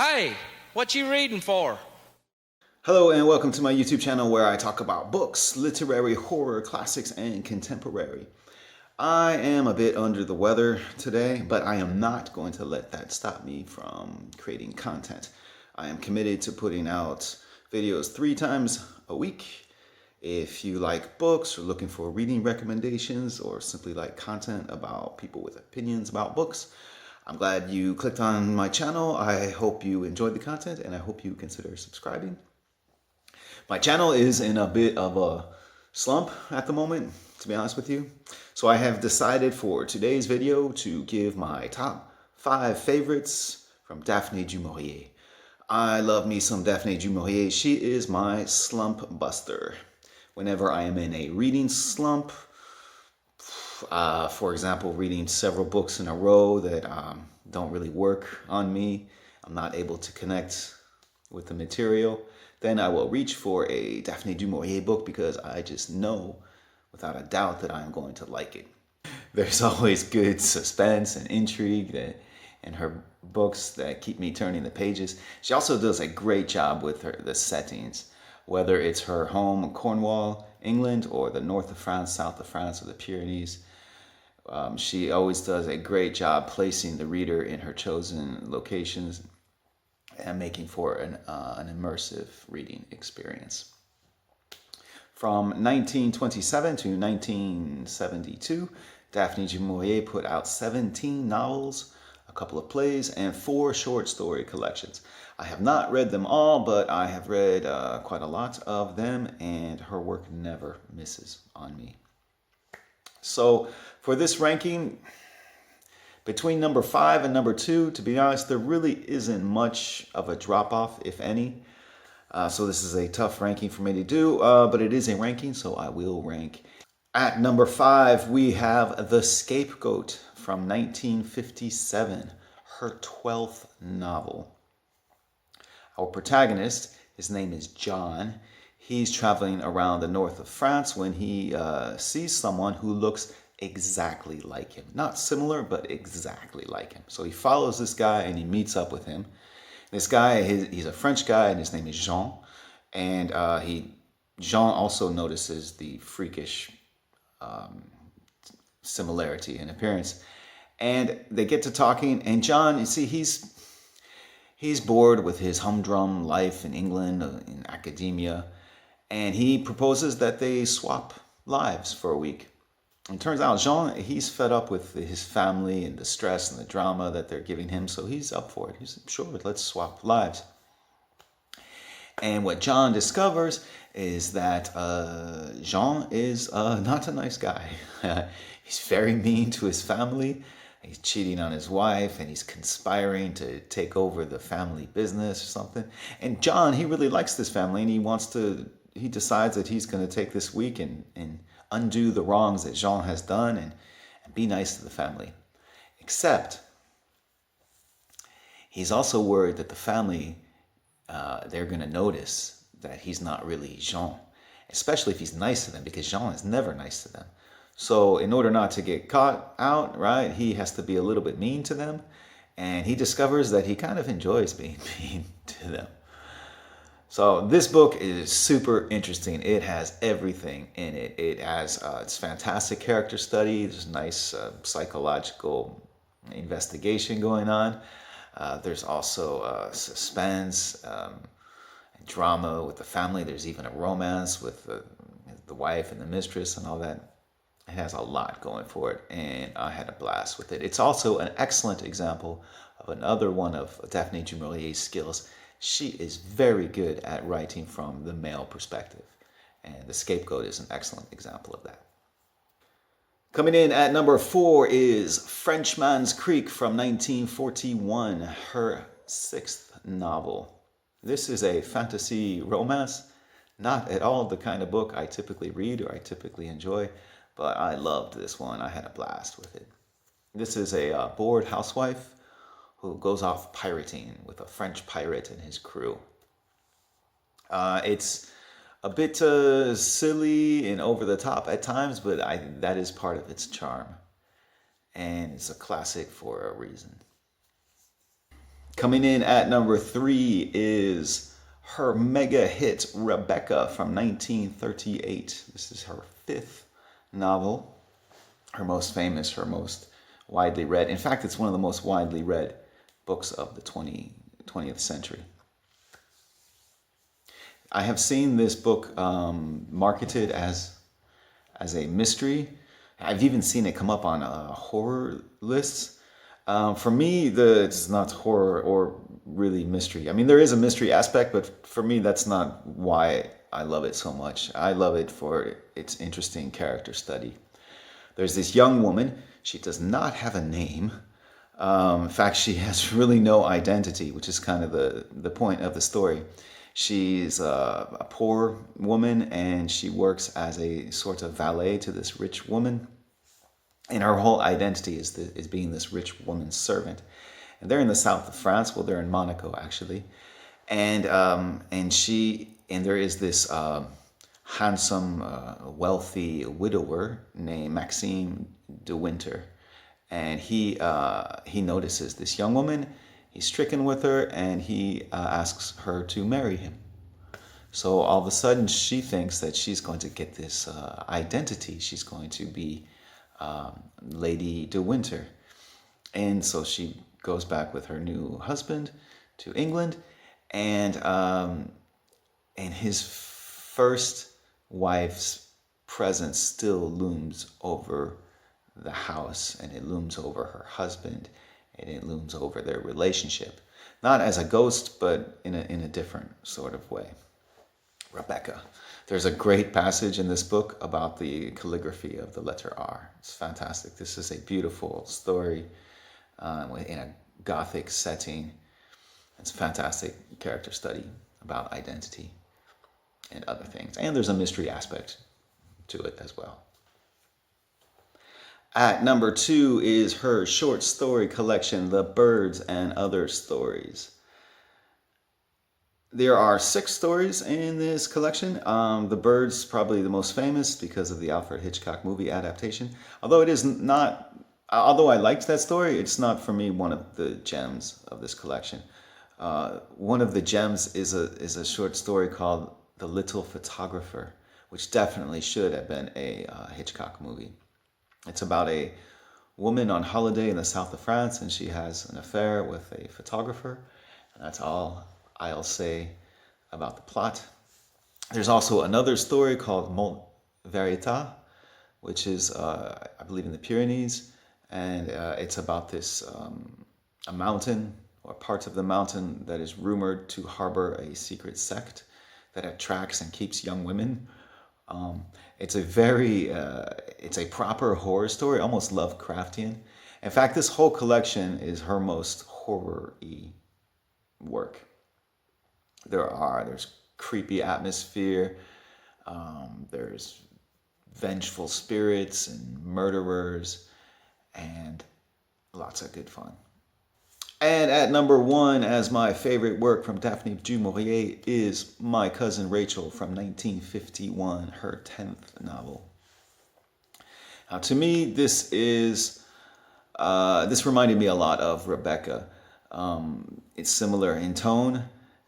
Hey, what you reading for? Hello and welcome to my YouTube channel where I talk about books, literary, horror, classics, and contemporary. I am a bit under the weather today, but I am not going to let that stop me from creating content. I am committed to putting out videos 3 times a week. If you like books or looking for reading recommendations or simply like content about people with opinions about books, I'm glad you clicked on my channel. I hope you enjoyed the content and I hope you consider subscribing. My channel is in a bit of a slump at the moment, to be honest with you. So I have decided for today's video to give my top 5 favorites from Daphne du Maurier. I love me some Daphne du Maurier. She is my slump buster. Whenever I am in a reading slump, for example, reading several books in a row that don't really work on me, I'm not able to connect with the material, then I will reach for a Daphne du Maurier book because I just know without a doubt that I'm going to like it. There's always good suspense and intrigue in her books that keep me turning the pages. She also does a great job with the settings, whether it's her home Cornwall, England, or the north of France, south of France, or the Pyrenees. She always does a great job placing the reader in her chosen locations and making for an immersive reading experience. From 1927 to 1972, Daphne du Maurier put out 17 novels, a couple of plays, and 4 short story collections. I have not read them all, but I have read quite a lot of them, and her work never misses on me. So for this ranking, between number 5 and number 2, to be honest, there really isn't much of a drop-off, if any. So this is a tough ranking for me to do, but it is a ranking, so I will rank. At number 5, we have The Scapegoat from 1957, her 12th novel. Our protagonist, his name is John. He's traveling around the north of France when he sees someone who looks exactly like him. Not similar, but exactly like him. So he follows this guy and he meets up with him. This guy, he's a French guy and his name is Jean. And Jean also notices the freakish similarity in appearance. And they get to talking, and John, you see, he's bored with his humdrum life in England, in academia, and he proposes that they swap lives for a week. And it turns out Jean, he's fed up with his family and the stress and the drama that they're giving him, so he's up for it. He's sure, let's swap lives. And what John discovers is that Jean is not a nice guy. He's very mean to his family. He's cheating on his wife, and he's conspiring to take over the family business or something. And John, he really likes this family, and he decides that he's going to take this week and undo the wrongs that Jean has done and be nice to the family. Except, he's also worried that the family, they're going to notice that he's not really Jean, especially if he's nice to them, because Jean is never nice to them. So in order not to get caught out, right, he has to be a little bit mean to them, and he discovers that he kind of enjoys being mean to them. So this book is super interesting. It has everything in it. It has it's fantastic character study. There's nice psychological investigation going on. There's also suspense, drama with the family. There's even a romance with the wife and the mistress and all that. It has a lot going for it, and I had a blast with it. It's also an excellent example of another one of Daphne du Maurier's skills. She is very good at writing from the male perspective, and The Scapegoat is an excellent example of that. Coming in at number 4 is Frenchman's Creek from 1941, her 6th novel. This is a fantasy romance, not at all the kind of book I typically read or I typically enjoy, but I loved this one. I had a blast with it. This is a bored housewife who goes off pirating with a French pirate and his crew. It's a bit silly and over the top at times, but that is part of its charm. And it's a classic for a reason. Coming in at number 3 is her mega hit Rebecca from 1938. This is her 5th novel, her most famous, her most widely read. In fact, it's one of the most widely read books of the 20th century. I have seen this book marketed as a mystery. I've even seen it come up on horror lists. For me, it's not horror or really mystery. I mean, there is a mystery aspect, but for me, that's not why I love it so much. I love it for its interesting character study. There's this young woman. She does not have a name. In fact, she has really no identity, which is kind of the point of the story. She's a poor woman, and she works as a sort of valet to this rich woman. And her whole identity is being this rich woman's servant. And they're in the south of France. Well, they're in Monaco, actually. And there is this handsome, wealthy widower named Maxime de Winter. And he notices this young woman. He's stricken with her, and he asks her to marry him. So all of a sudden, she thinks that she's going to get this identity. She's going to be Lady de Winter. And so she goes back with her new husband to England, and his first wife's presence still looms over the house, and it looms over her husband, and it looms over their relationship. Not as a ghost, but in a different sort of way. Rebecca. There's a great passage in this book about the calligraphy of the letter R. It's fantastic. This is a beautiful story in a Gothic setting. It's a fantastic character study about identity and other things. And there's a mystery aspect to it as well. At number 2 is her short story collection, The Birds and Other Stories. There are 6 stories in this collection. The Birds, probably the most famous because of the Alfred Hitchcock movie adaptation. Although I liked that story, it's not for me one of the gems of this collection. One of the gems is a short story called The Little Photographer, which definitely should have been a Hitchcock movie. It's about a woman on holiday in the south of France, and she has an affair with a photographer. And that's all I'll say about the plot. There's also another story called Mont Veritas, which is, I believe, in the Pyrenees, and it's about this a mountain or parts of the mountain that is rumored to harbor a secret sect that attracts and keeps young women. It's a proper horror story, almost Lovecraftian. In fact, this whole collection is her most horror-y work. There's creepy atmosphere, there's vengeful spirits and murderers, and lots of good fun. And at number 1, as my favorite work from Daphne du Maurier, is My Cousin Rachel from 1951, her 10th novel. Now, to me, this reminded me a lot of Rebecca. It's similar in tone,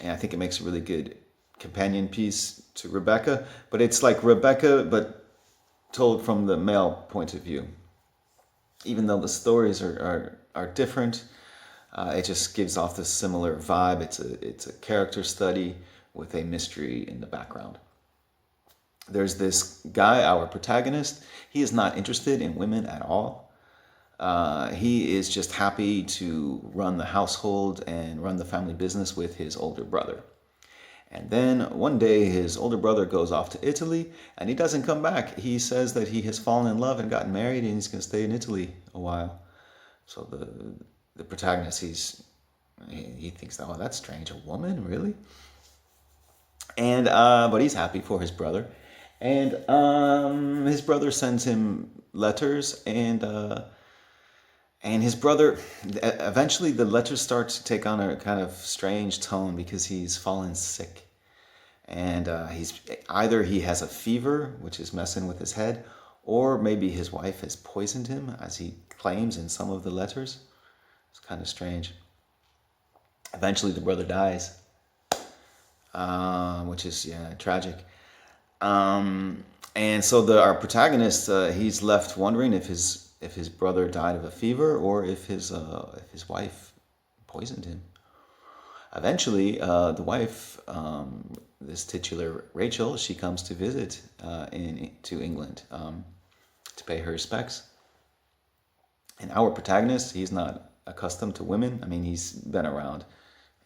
and I think it makes a really good companion piece to Rebecca. But it's like Rebecca, but told from the male point of view. Even though the stories are different, it just gives off this similar vibe. It's a character study with a mystery in the background. There's this guy, our protagonist. He is not interested in women at all. He is just happy to run the household and run the family business with his older brother. And then one day his older brother goes off to Italy and he doesn't come back. He says that he has fallen in love and gotten married and he's going to stay in Italy a while. So the protagonist, he thinks, oh, that's strange. A woman, really? And but he's happy for his brother. And his brother sends him letters, and his brother, eventually the letters start to take on a kind of strange tone because he's fallen sick. And he has a fever, which is messing with his head, or maybe his wife has poisoned him, as he claims in some of the letters. It's kind of strange. Eventually, the brother dies, which is tragic. And so our protagonist, he's left wondering if his brother died of a fever or if his wife poisoned him. Eventually, the wife, this titular Rachel, she comes to visit to England to pay her respects. And our protagonist, he's not accustomed to women. I mean, he's been around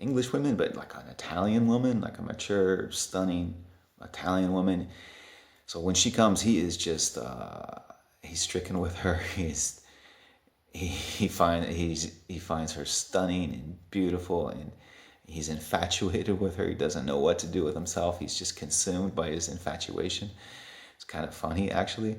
English women, but like an Italian woman, like a mature, stunning Italian woman. So when she comes, he is just he's stricken with her. He finds her stunning and beautiful, and he's infatuated with her. He doesn't know what to do with himself. He's just consumed by his infatuation. It's kind of funny, actually.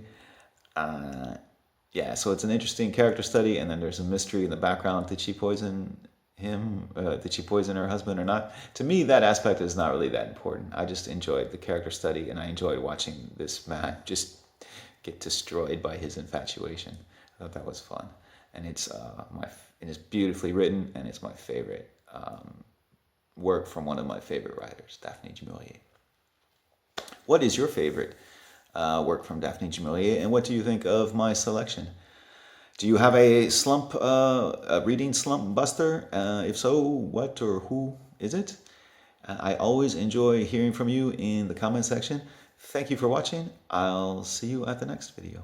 So it's an interesting character study, and then there's a mystery in the background. Did she poison him? Did she poison her husband or not? To me, that aspect is not really that important. I just enjoyed the character study, and I enjoyed watching this man just get destroyed by his infatuation. I thought that was fun, and it is beautifully written, and it's my favorite work from one of my favorite writers, Daphne du Maurier. What is your favorite work from Daphne du Maurier, and what do you think of my selection? Do you have a reading slump buster? If so, what or who is it? I always enjoy hearing from you in the comment section. Thank you for watching. I'll see you at the next video.